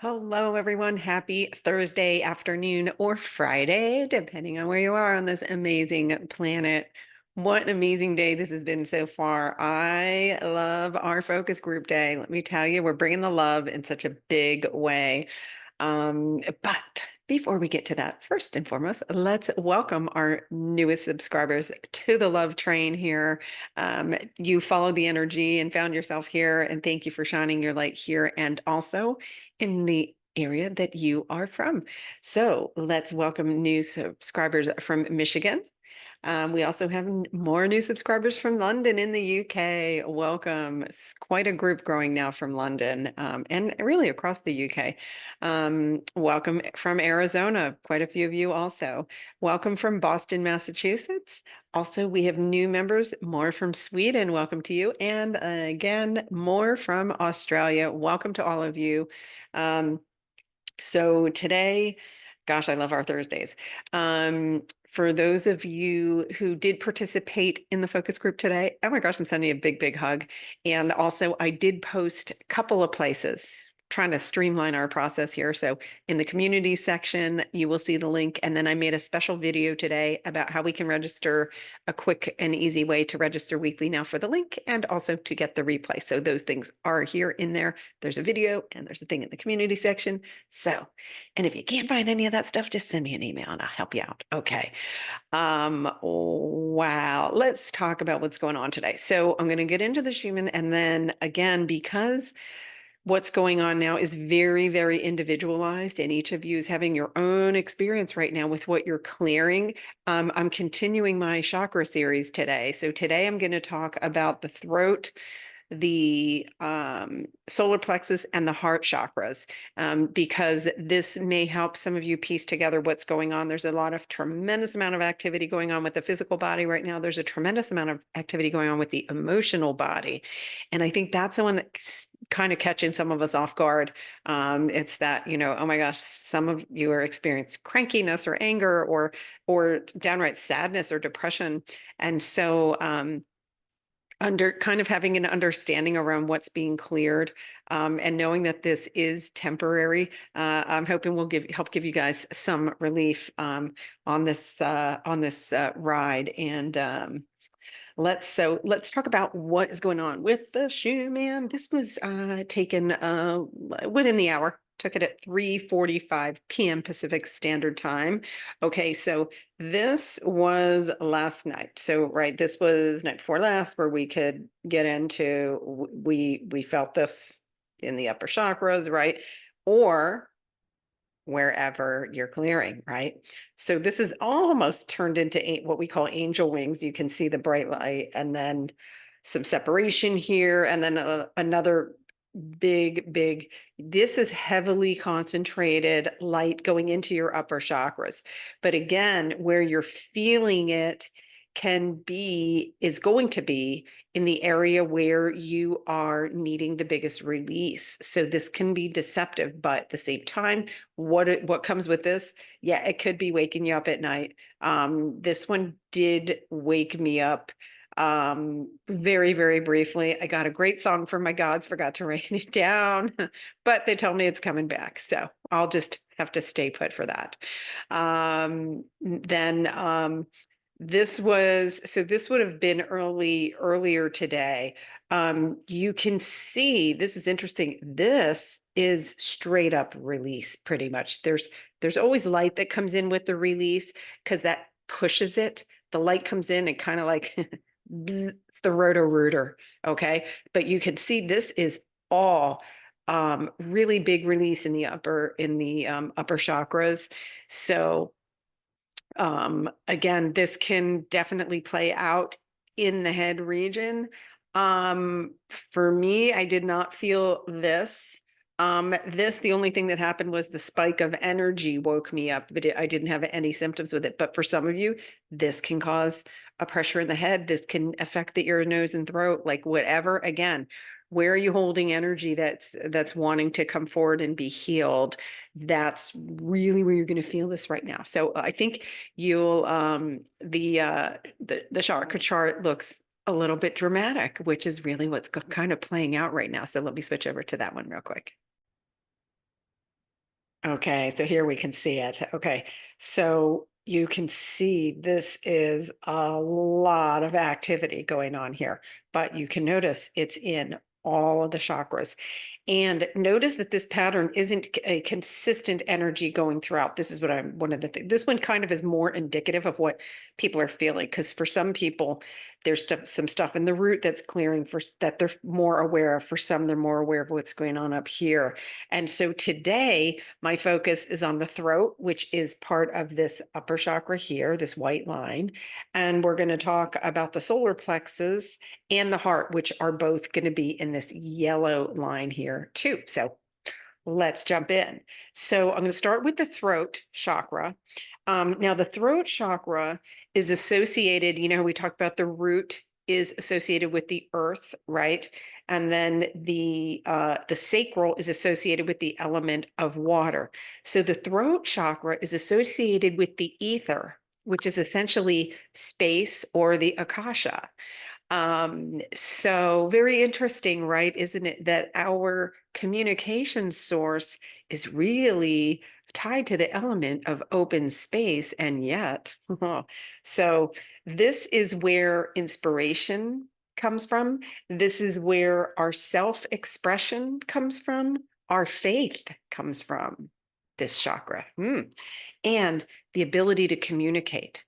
Hello, everyone. Happy Thursday afternoon or Friday, depending on where you are on this amazing planet. What an amazing day this has been so far. I love our focus group day. Let me tell you, we're bringing the love in such a big way. But before we get to that, first and foremost, let's welcome our newest subscribers to the love train here. You followed the energy and found yourself here, and thank you for shining your light here and also in the area that you are from. So let's welcome new subscribers from Michigan. We also have more new subscribers from London in the UK. Welcome. It's quite a group growing now from London and really across the UK. Welcome from Arizona. Quite a few of you also. Welcome from Boston, Massachusetts. Also, we have new members, more from Sweden. Welcome to you. And again, more from Australia. Welcome to all of you. Um, so today, gosh, I love our Thursdays. For those of you who did participate in the focus group today, oh my gosh, I'm sending you a big, big hug. And also, I did post a couple of places trying to streamline our process here. So in the community section, you will see the link. And then I made a special video today about how we can register, a quick and easy way to register weekly now for the link and also to get the replay. So those things are here in there. There's a video and there's a thing in the community section. So, and if you can't find any of that stuff, just send me an email and I'll help you out. Okay. Wow. Let's talk about what's going on today. So I'm going to get into the Schumann, and then again, because what's going on now is very, very individualized, and each of you is having your own experience right now with what you're clearing. I'm continuing my chakra series today. So today I'm going to talk about the throat, the solar plexus, and the heart chakras, because this may help some of you piece together what's going on. There's a lot of tremendous amount of activity going on with the physical body right now. There's a tremendous amount of activity going on with the emotional body. And I think that's the one that's kind of catching some of us off guard. It's that, oh my gosh, some of you are experiencing crankiness or anger or downright sadness or depression. And so under kind of having an understanding around what's being cleared, and knowing that this is temporary. I'm hoping we'll help give you guys some relief on this ride. And let's talk about what is going on with the Schumann. This was taken within the hour. Took it at 3:45 p.m. Pacific Standard Time. Okay, so this was last night. So right, this was night before last, where we could get into, we felt this in the upper chakras, right? Or wherever you're clearing, right? So this is almost turned into what we call angel wings. You can see the bright light and then some separation here, and then another big, this is heavily concentrated light going into your upper chakras. But again, where you're feeling it is going to be in the area where you are needing the biggest release. So this can be deceptive, but at the same time, what comes with this? Yeah, it could be waking you up at night. This one did wake me up very, very briefly. I got a great song from my gods, forgot to write it down, but they tell me it's coming back. So I'll just have to stay put for that. Then this would have been earlier today. You can see, this is interesting. This is straight up release pretty much. There's always light that comes in with the release because that pushes it. The light comes in and kind of like bzz, the roto-rooter. Okay. But you can see this is all really big release in the upper chakras. So again, this can definitely play out in the head region. For me, I did not feel this. The only thing that happened was the spike of energy woke me up, but I didn't have any symptoms with it. But for some of you, this can cause a pressure in the head. This can affect the ear, nose, and throat, like whatever. Again, where are you holding energy that's wanting to come forward and be healed? That's really where you're going to feel this right now. So I think you'll the chakra chart looks a little bit dramatic, which is really what's kind of playing out right now. So let me switch over to that one real quick. Okay, so here we can see it. Okay, so you can see this is a lot of activity going on here, but you can notice it's in all of the chakras. And notice that this pattern isn't a consistent energy going throughout. This is what I'm one of the things. This one kind of is more indicative of what people are feeling, because for some people, there's some stuff in the root that's clearing for that they're more aware of. For some, they're more aware of what's going on up here. And so today, my focus is on the throat, which is part of this upper chakra here, this white line. And we're going to talk about the solar plexus and the heart, which are both going to be in this yellow line here too. So let's jump in. So I'm going to start with the throat chakra. Now, the throat chakra is associated, we talked about the root is associated with the earth, right? And then the sacral is associated with the element of water. So the throat chakra is associated with the ether, which is essentially space or the akasha. So very interesting, right? Isn't it that our communication source is really tied to the element of open space, and yet, so this is where inspiration comes from. This is where our self-expression comes from. Our faith comes from this chakra. And the ability to communicate.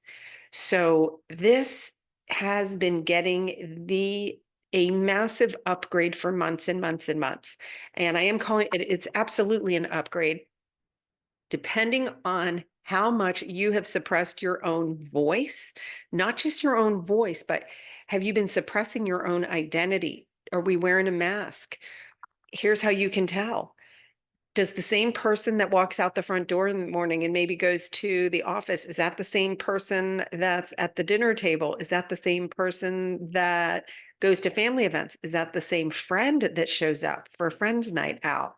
So this has been getting a massive upgrade for months and months and months. And I am calling it, it's absolutely an upgrade, depending on how much you have suppressed your own voice, not just your own voice, but have you been suppressing your own identity? Are we wearing a mask? Here's how you can tell. Does the same person that walks out the front door in the morning and maybe goes to the office, is that the same person that's at the dinner table? Is that the same person that goes to family events? Is that the same friend that shows up for a friend's night out?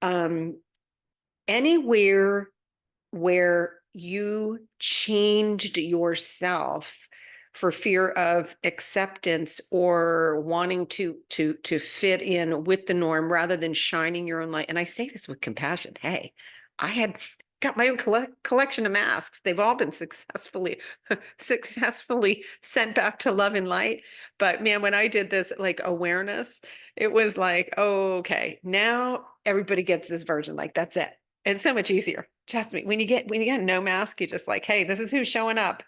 Um, Anywhere where you changed yourself for fear of acceptance or wanting to fit in with the norm rather than shining your own light. And I say this with compassion. Hey, I had got my own collection of masks. They've all been successfully sent back to love and light. But man, when I did this like awareness, it was like, oh, okay, now everybody gets this version. Like that's it. It's so much easier. Trust me, when you get no mask, you're just like, hey, this is who's showing up.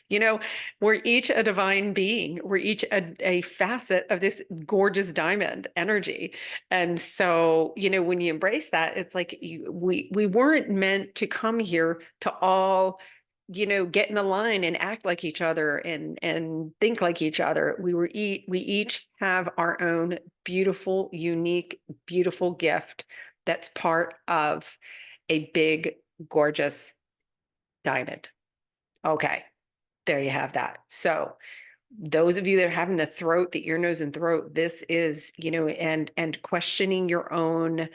You know, we're each a divine being. We're each a facet of this gorgeous diamond energy. And so, when you embrace that, it's like we weren't meant to come here to all, get in a line and act like each other and think like each other. We each have our own beautiful, unique, beautiful gift that's part of a big, gorgeous diamond. Okay, there you have that. So those of you that are having the throat, the ear, nose, and throat, this is, and questioning your own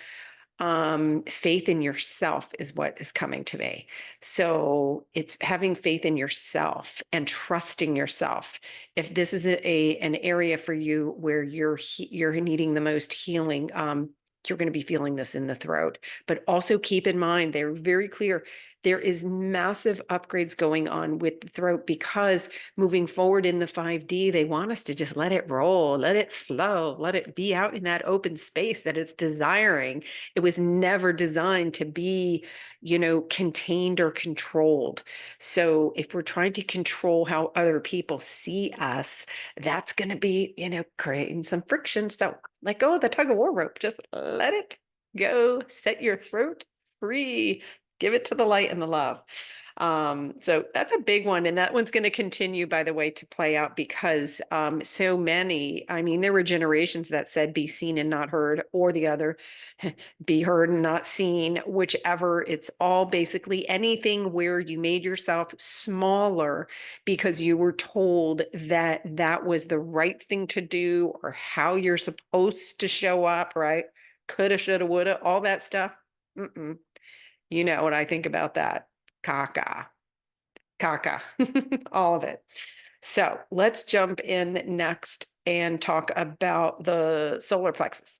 faith in yourself is what is coming to me. So it's having faith in yourself and trusting yourself. If this is an area for you where you're needing the most healing, you're going to be feeling this in the throat. But also keep in mind, they're very clear. There is massive upgrades going on with the throat, because moving forward in the 5D, they want us to just let it roll, let it flow, let it be out in that open space that it's desiring. It was never designed to be, contained or controlled. So if we're trying to control how other people see us, that's going to be, creating some friction. So let go of the tug of war rope. Just let it go. Set your throat free. Give it to the light and the love. So that's a big one. And that one's going to continue, by the way, to play out, because so many, I mean, there were generations that said be seen and not heard, or the other, be heard and not seen, whichever. It's all basically anything where you made yourself smaller because you were told that that was the right thing to do, or how you're supposed to show up, right? Coulda, shoulda, woulda, all that stuff. Mm-mm. You know what I think about that? Caca, caca, all of it. So let's jump in next and talk about the solar plexus.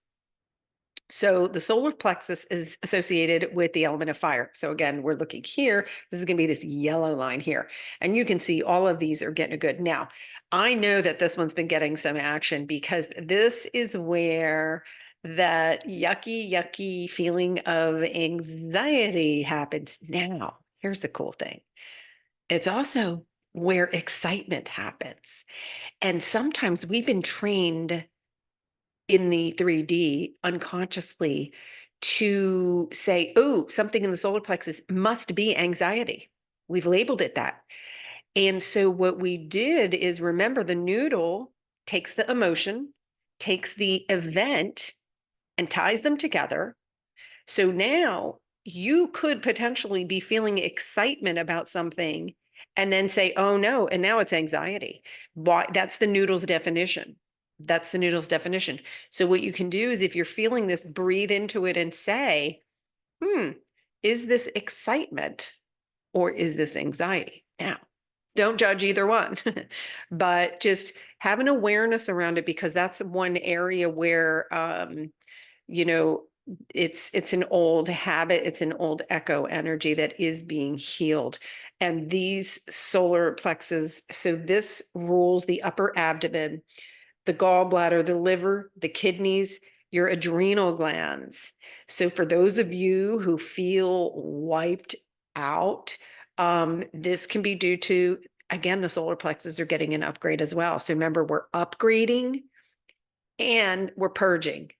So the solar plexus is associated with the element of fire. So again, we're looking here. This is going to be this yellow line here. And you can see all of these are getting a good. Now, I know that this one's been getting some action because this is where that yucky feeling of anxiety happens. Now, here's the cool thing. It's also where excitement happens. And sometimes we've been trained in the 3D unconsciously to say, oh, something in the solar plexus must be anxiety. We've labeled it that. And so what we did is remember the noodle takes the emotion, takes the event, and ties them together. So now you could potentially be feeling excitement about something and then say, oh no, and now it's anxiety. Why? That's the noodle's definition. That's the noodle's definition. So what you can do is if you're feeling this, breathe into it and say, is this excitement or is this anxiety? Now, don't judge either one, but just have an awareness around it because that's one area where you know, it's an old habit, it's an old echo energy that is being healed. And these solar plexus, so this rules the upper abdomen, the gallbladder, the liver, the kidneys, your adrenal glands. So for those of you who feel wiped out, this can be due to, again, the solar plexus are getting an upgrade as well. So remember, we're upgrading and we're purging.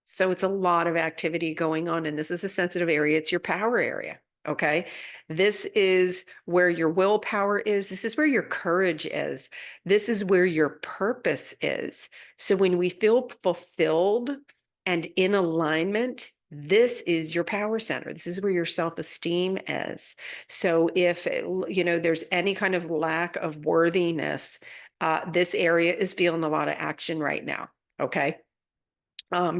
So it's a lot of activity going on, and this is a sensitive area. It's your power area. Okay. This is where your willpower is. This is where your courage is. This is where your purpose is. So when we feel fulfilled and in alignment, this is your power center. This is where your self-esteem is. So if, there's any kind of lack of worthiness, this area is feeling a lot of action right now. Okay.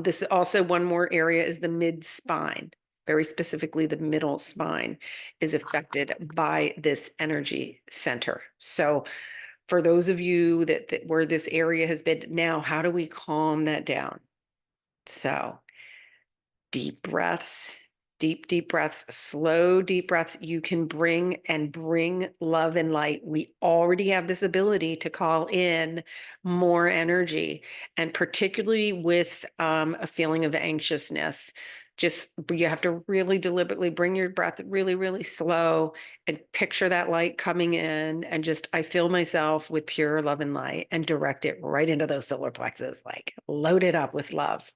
This is also one more area is the mid spine. Very specifically, the middle spine is affected by this energy center. So for those of you that where this area has been now, how do we calm that down? So deep breaths, deep breaths, slow, deep breaths. You can bring love and light. We already have this ability to call in more energy, and particularly with a feeling of anxiousness. Just you have to really deliberately bring your breath really slow and picture that light coming in, and just I fill myself with pure love and light and direct it right into those solar plexus, like load it up with love.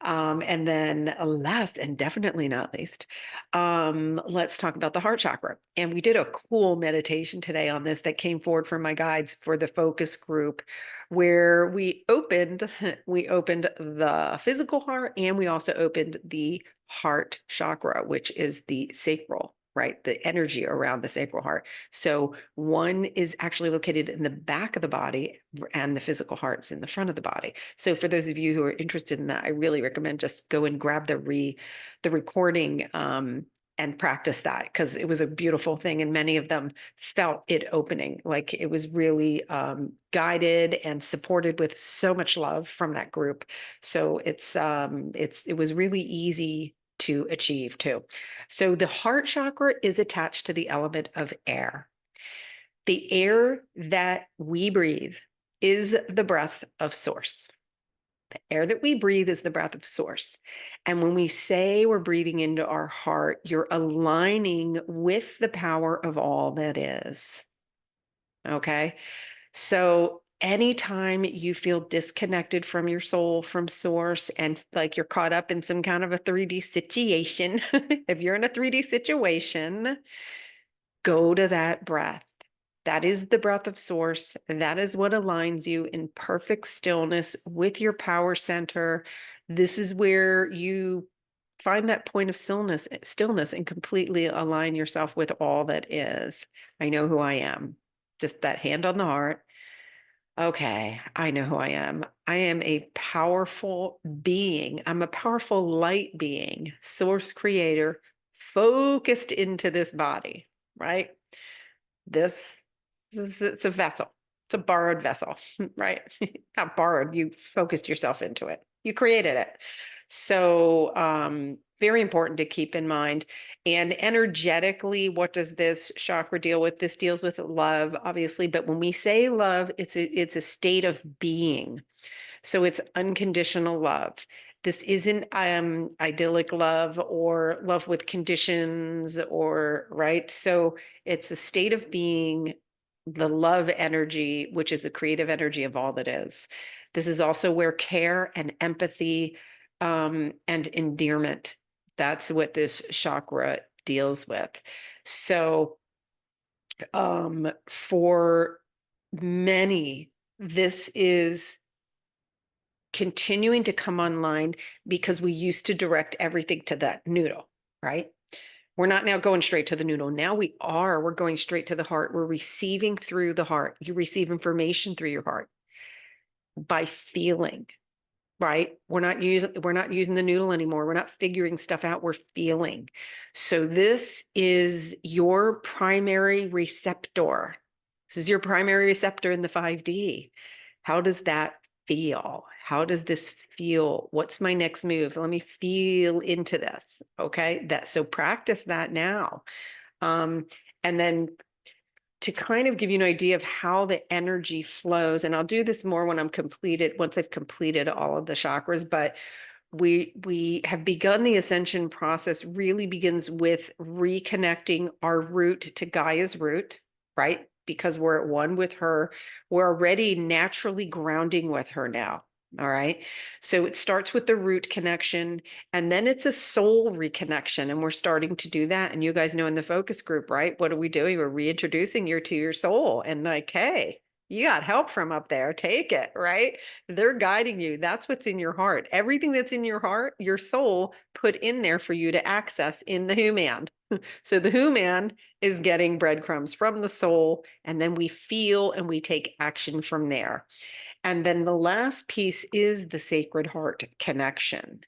And then last and definitely not least, let's talk about the heart chakra. And we did a cool meditation today on this that came forward from my guides for the focus group, where we opened the physical heart and we also opened the heart chakra, which is the sacral, right? The energy around the sacral heart. So one is actually located in the back of the body and the physical heart's in the front of the body. So for those of you who are interested in that, I really recommend just go and grab the recording and practice that, because it was a beautiful thing. And many of them felt it opening, like it was really guided and supported with so much love from that group. So it was really easy to achieve too. So the heart chakra is attached to the element of air. The air that we breathe is the breath of source. The air that we breathe is the breath of source. And when we say we're breathing into our heart, you're aligning with the power of all that is. Okay. So anytime you feel disconnected from your soul, from source, and like you're caught up in some kind of a 3D situation, if you're in a 3D situation, go to that breath. That is the breath of source. That is what aligns you in perfect stillness with your power center. This is where you find that point of stillness and completely align yourself with all that is. I know who I am. Just that hand on the heart. Okay, I know who I am. I am a powerful being. I'm a powerful light being, source creator, focused into this body, right? This it's a vessel. It's a borrowed vessel, right? Not borrowed, you focused yourself into it. You created it. So, very important to keep in mind. And energetically, what does this chakra deal with? This deals with love, obviously, but when we say love, it's a state of being. So it's unconditional love. This isn't idyllic love or love with conditions or right. So it's a state of being, the love energy, which is the creative energy of all that is. This is also where care and empathy and endearment, that's what this chakra deals with. So for many, this is continuing to come online because we used to direct everything to that noodle, right? We're not now going straight to the noodle. Now we're going straight to the heart. We're receiving through the heart. You receive information through your heart by feeling, right? We're not using the noodle anymore. We're not figuring stuff out. We're feeling. So this is your primary receptor. This is your primary receptor in the 5D. How does that feel? How does this feel? What's my next move? Let me feel into this. Okay. So practice that now. Um, and then to kind of give you an idea of how the energy flows, and I'll do this more when once I've completed all of the chakras, but we have begun the ascension process really begins with reconnecting our root to Gaia's root, right? Because we're at one with her. We're already naturally grounding with her now. All right. So it starts with the root connection and then it's a soul reconnection. And we're starting to do that. And you guys know in the focus group, right? What are we doing? We're reintroducing you to your soul and like, hey, you got help from up there. Take it, right? They're guiding you. That's what's in your heart. Everything that's in your heart, your soul put in there for you to access in the human. So the human is getting breadcrumbs from the soul, and then we feel and we take action from there. And then the last piece is the sacred heart connection.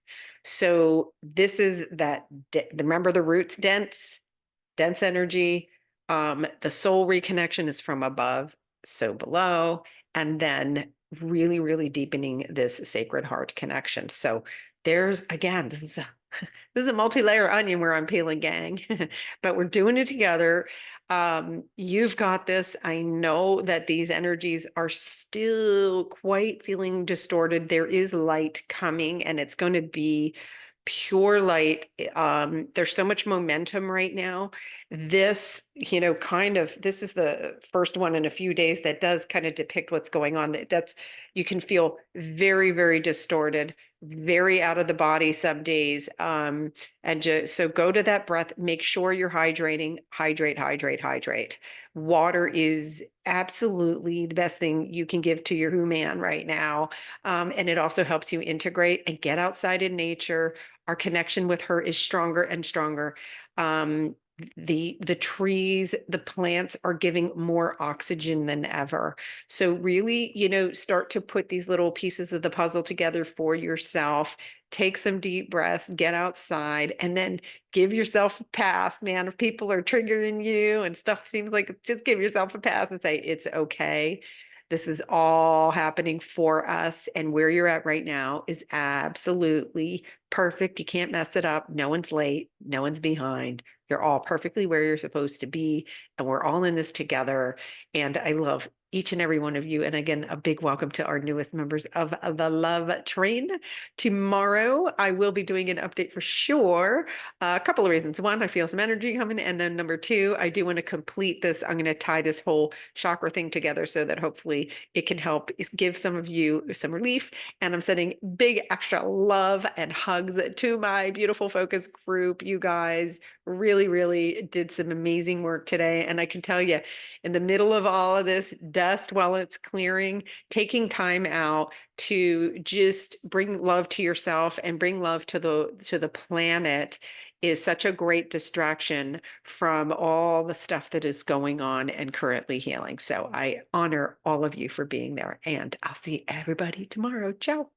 So this is that, remember the roots dense energy. The soul reconnection is from above, so below, and then really, really deepening this sacred heart connection. So there's, again, this is a multi-layer onion where I'm peeling, gang, but we're doing it together. You've got this. I know that these energies are still quite feeling distorted. There is light coming and it's going to be pure light. There's so much momentum right now. This, this is the first one in a few days that does kind of depict what's going on. That's, you can feel very, very distorted, very out of the body some days. And just, so go to that breath, make sure you're hydrating, hydrate. Water is absolutely the best thing you can give to your human right now. And it also helps you integrate and get outside in nature. Our connection with her is stronger and stronger. The trees, the plants are giving more oxygen than ever. So really, start to put these little pieces of the puzzle together for yourself. Take some deep breaths, get outside, and then give yourself a pass, man. If people are triggering you and stuff seems like, just give yourself a pass and say, it's okay. This is all happening for us. And where you're at right now is absolutely perfect. You can't mess it up. No one's late. No one's behind. You're all perfectly where you're supposed to be. And we're all in this together. And I love each and every one of you. And again, a big welcome to our newest members of the Love Train. Tomorrow, I will be doing an update for sure. A couple of reasons. One, I feel some energy coming. And then number two, I do want to complete this. I'm going to tie this whole chakra thing together so that hopefully it can help give some of you some relief. And I'm sending big extra love and hugs to my beautiful focus group. You guys really, really did some amazing work today. And I can tell you, in the middle of all of this dust while it's clearing, taking time out to just bring love to yourself and bring love to the planet is such a great distraction from all the stuff that is going on and currently healing. So I honor all of you for being there, and I'll see everybody tomorrow. Ciao.